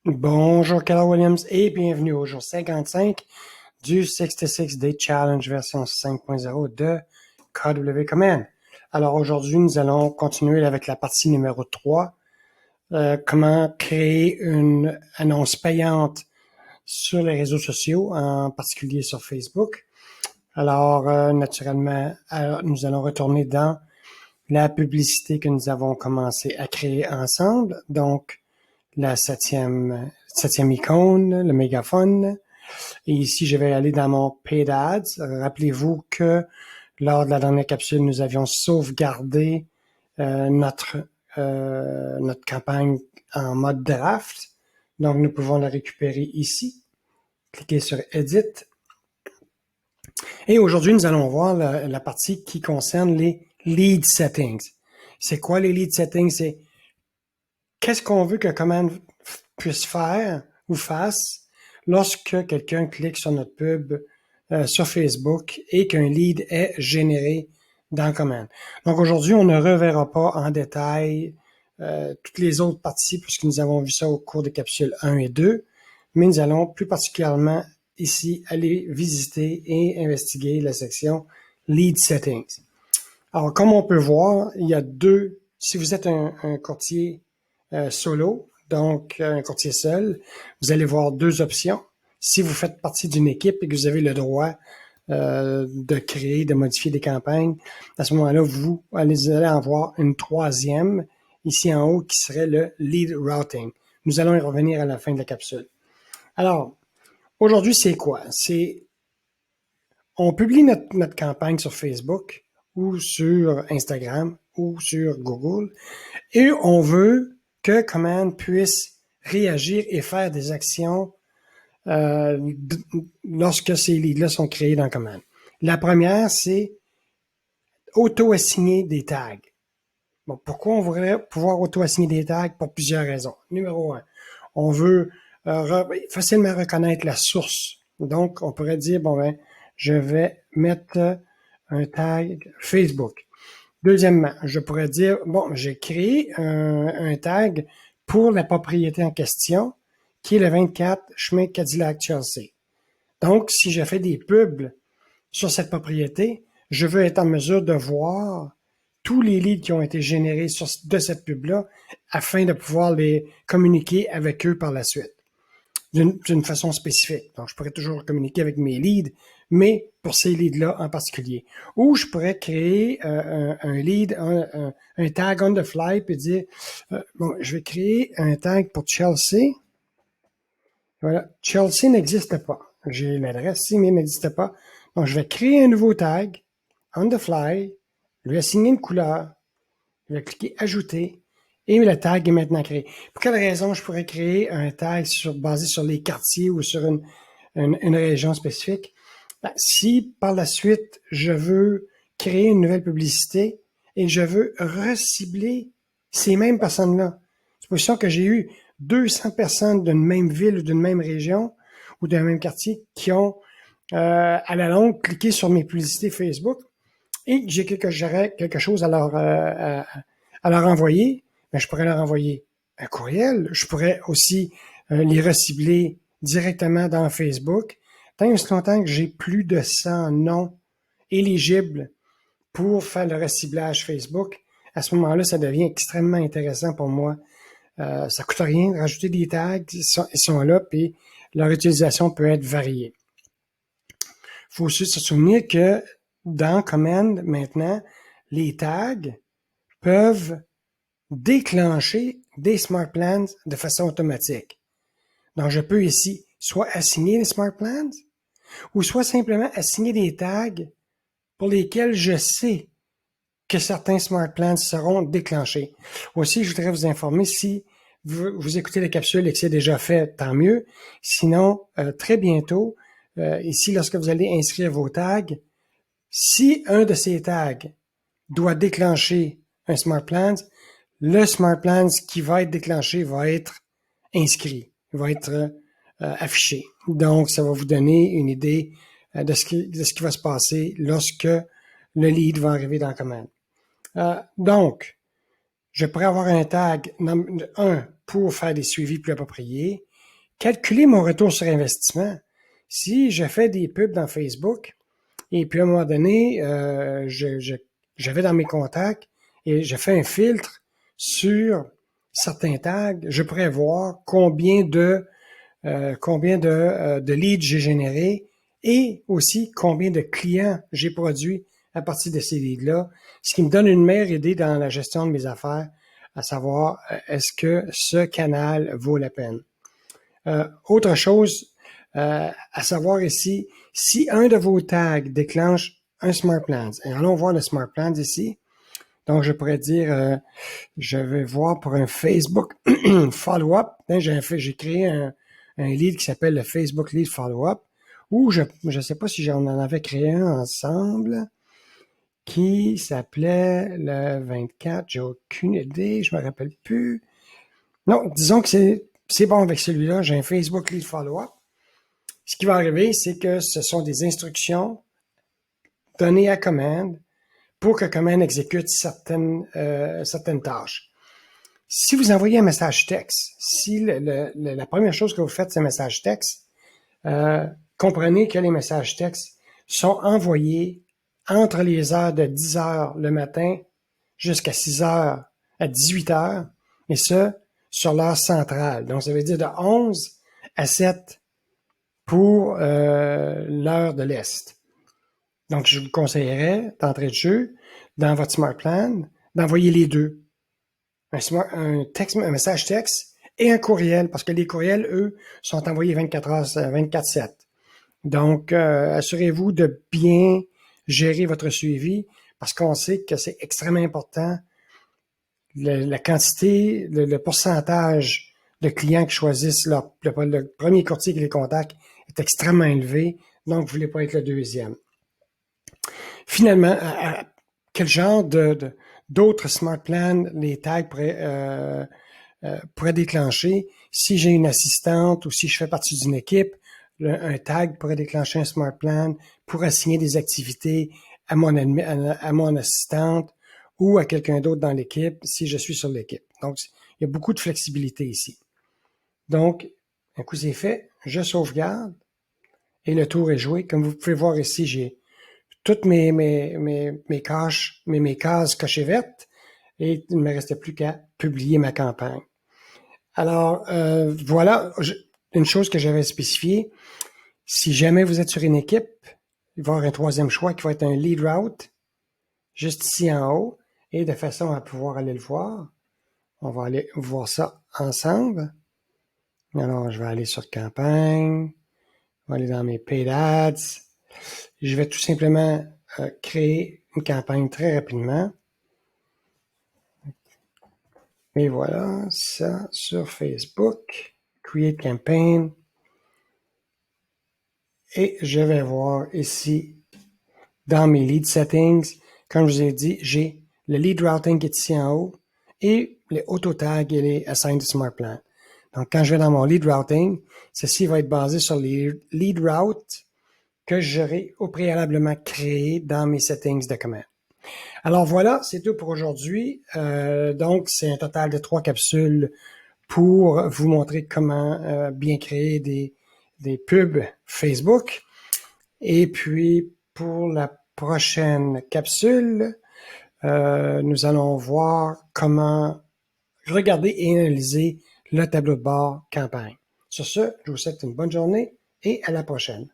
Bonjour, Keller Williams et bienvenue au jour 55 du 66 Day Challenge version 5.0 de KW Command. Alors aujourd'hui, nous allons continuer avec la partie numéro 3, comment créer une annonce payante sur les réseaux sociaux, en particulier sur Facebook. Alors, naturellement, nous allons retourner dans la publicité que nous avons commencé à créer ensemble. Donc, la septième icône, le mégaphone. Et ici, je vais aller dans mon Paid Ads. Rappelez-vous que lors de la dernière capsule, nous avions sauvegardé notre campagne en mode draft. Donc, nous pouvons la récupérer ici. Cliquez sur Edit. Et aujourd'hui, nous allons voir la partie qui concerne les lead settings. C'est quoi les lead settings? C'est qu'est-ce qu'on veut que Command puisse faire ou fasse lorsque quelqu'un clique sur notre pub sur Facebook et qu'un lead est généré dans Command. Donc aujourd'hui, on ne reverra pas en détail toutes les autres parties puisque nous avons vu ça au cours des capsules 1 et 2, mais nous allons plus particulièrement ici aller visiter et investiguer la section Lead Settings. Alors, comme on peut voir, il y a deux, si vous êtes un courtier solo, donc un courtier seul, vous allez voir deux options. Si vous faites partie d'une équipe et que vous avez le droit de créer, de modifier des campagnes, à ce moment-là, vous allez en voir une troisième, ici en haut, qui serait le Lead Routing. Nous allons y revenir à la fin de la capsule. Alors, aujourd'hui, c'est quoi? On publie notre campagne sur Facebook ou sur Instagram ou sur Google et on veut que Command puisse réagir et faire des actions lorsque ces leads-là sont créés dans Command. La première, c'est auto-assigner des tags. Bon, pourquoi on voudrait pouvoir auto-assigner des tags? Pour plusieurs raisons. Numéro un, on veut facilement reconnaître la source. Donc, on pourrait dire, bon ben, je vais mettre un tag Facebook. Deuxièmement, je pourrais dire, bon, j'ai créé un tag pour la propriété en question, qui est le 24 chemin Cadillac-Chelsea. Donc, si je fais des pubs sur cette propriété, je veux être en mesure de voir tous les leads qui ont été générés de cette pub-là afin de pouvoir les communiquer avec eux par la suite d'une façon spécifique. Donc, je pourrais toujours communiquer avec mes leads, mais pour ces leads-là en particulier. Ou je pourrais créer un lead, un tag on the fly, puis dire, bon, je vais créer un tag pour Chelsea. Voilà, Chelsea n'existe pas. J'ai l'adresse ici, mais il n'existe pas. Donc, je vais créer un nouveau tag on the fly, lui assigner une couleur, je vais cliquer Ajouter, et le tag est maintenant créé. Pour quelle raison je pourrais créer un tag basé sur les quartiers ou sur une région spécifique? Ben, si par la suite, je veux créer une nouvelle publicité et je veux recibler ces mêmes personnes-là, supposons que j'ai eu 200 personnes d'une même ville ou d'une même région ou d'un même quartier qui ont à la longue cliqué sur mes publicités Facebook et j'aurais quelque chose à leur envoyer, ben, je pourrais leur envoyer un courriel. Je pourrais aussi les recibler directement dans Facebook. Tant et aussi longtemps que j'ai plus de 100 noms éligibles pour faire le reciblage Facebook, à ce moment-là, ça devient extrêmement intéressant pour moi. Ça coûte rien de rajouter des tags, ils sont là, puis leur utilisation peut être variée. Il faut aussi se souvenir que dans Command, maintenant, les tags peuvent déclencher des smart plans de façon automatique. Donc, je peux ici soit assigner les smart plans ou soit simplement assigner des tags pour lesquels je sais que certains smart plans seront déclenchés. Aussi, je voudrais vous informer si vous écoutez la capsule et que c'est déjà fait, tant mieux. Sinon, très bientôt, ici, lorsque vous allez inscrire vos tags, si un de ces tags doit déclencher un smart plan, le smart plan qui va être déclenché va être inscrit, va être affiché. Donc, ça va vous donner une idée de ce qui va se passer lorsque le lead va arriver dans Command. Donc, je pourrais avoir un tag, un, pour faire des suivis plus appropriés, calculer mon retour sur investissement. Si je fais des pubs dans Facebook, et puis à un moment donné, je vais dans mes contacts et je fais un filtre sur certains tags, je pourrais voir combien de leads j'ai générés et aussi combien de clients j'ai produits à partir de ces leads-là, ce qui me donne une meilleure idée dans la gestion de mes affaires, à savoir est-ce que ce canal vaut la peine. Autre chose à savoir ici, si un de vos tags déclenche un Smart Plans, et allons voir le Smart Plans ici. Donc, je pourrais dire, je vais voir pour un Facebook Follow-up. J'ai créé un lead qui s'appelle le Facebook Lead Follow-up, ou je ne sais pas si on en avait créé un ensemble qui s'appelait le 24. J'ai aucune idée, je me rappelle plus. Non, disons que c'est bon avec celui-là. J'ai un Facebook Lead Follow-up. Ce qui va arriver, c'est que ce sont des instructions données à Command pour que Command exécute certaines tâches. Si vous envoyez un message texte, si la première chose que vous faites, c'est un message texte, comprenez que les messages textes sont envoyés entre les heures de 10 heures le matin jusqu'à 6 heures à 18 heures, et ce, sur l'heure centrale. Donc, ça veut dire de 11 à 7 pour l'heure de l'Est. Donc, je vous conseillerais, d'entrée de jeu, dans votre Smart Plan, d'envoyer les deux. Un message texte et un courriel, parce que les courriels, eux, sont envoyés 24 heures, 24/7. Donc, assurez-vous de bien gérer votre suivi, parce qu'on sait que c'est extrêmement important. La quantité, le pourcentage de clients qui choisissent le premier courtier qui les contacte est extrêmement élevé, donc vous ne voulez pas être le deuxième. Finalement, quel genre d'autres smart plans les tags pourraient déclencher? Si j'ai une assistante ou si je fais partie d'une équipe, un tag pourrait déclencher un smart plan pour assigner des activités à mon assistante ou à quelqu'un d'autre dans l'équipe si je suis sur l'équipe. Donc, il y a beaucoup de flexibilité ici. Donc, un coup c'est fait, je sauvegarde et le tour est joué. Comme vous pouvez voir ici, j'ai toutes mes cases cochées vertes et il ne me restait plus qu'à publier ma campagne. Alors, voilà une chose que j'avais spécifiée. Si jamais vous êtes sur une équipe, il va y avoir un troisième choix qui va être un lead route, juste ici en haut, et de façon à pouvoir aller le voir. On va aller voir ça ensemble. Alors, je vais aller sur campagne, je vais aller dans mes paid ads. Je vais tout simplement créer une campagne très rapidement. Et voilà, ça sur Facebook, Create Campaign. Et je vais voir ici, dans mes lead settings, comme je vous ai dit, j'ai le lead routing qui est ici en haut et les auto tags et les assign to smart plan. Donc, quand je vais dans mon lead routing, ceci va être basé sur les lead routes que j'aurai au préalablement créé dans mes settings de commande. Alors voilà, c'est tout pour aujourd'hui. Donc, c'est un total de 3 capsules pour vous montrer comment bien créer des pubs Facebook. Et puis, pour la prochaine capsule, nous allons voir comment regarder et analyser le tableau de bord campagne. Sur ce, je vous souhaite une bonne journée et à la prochaine.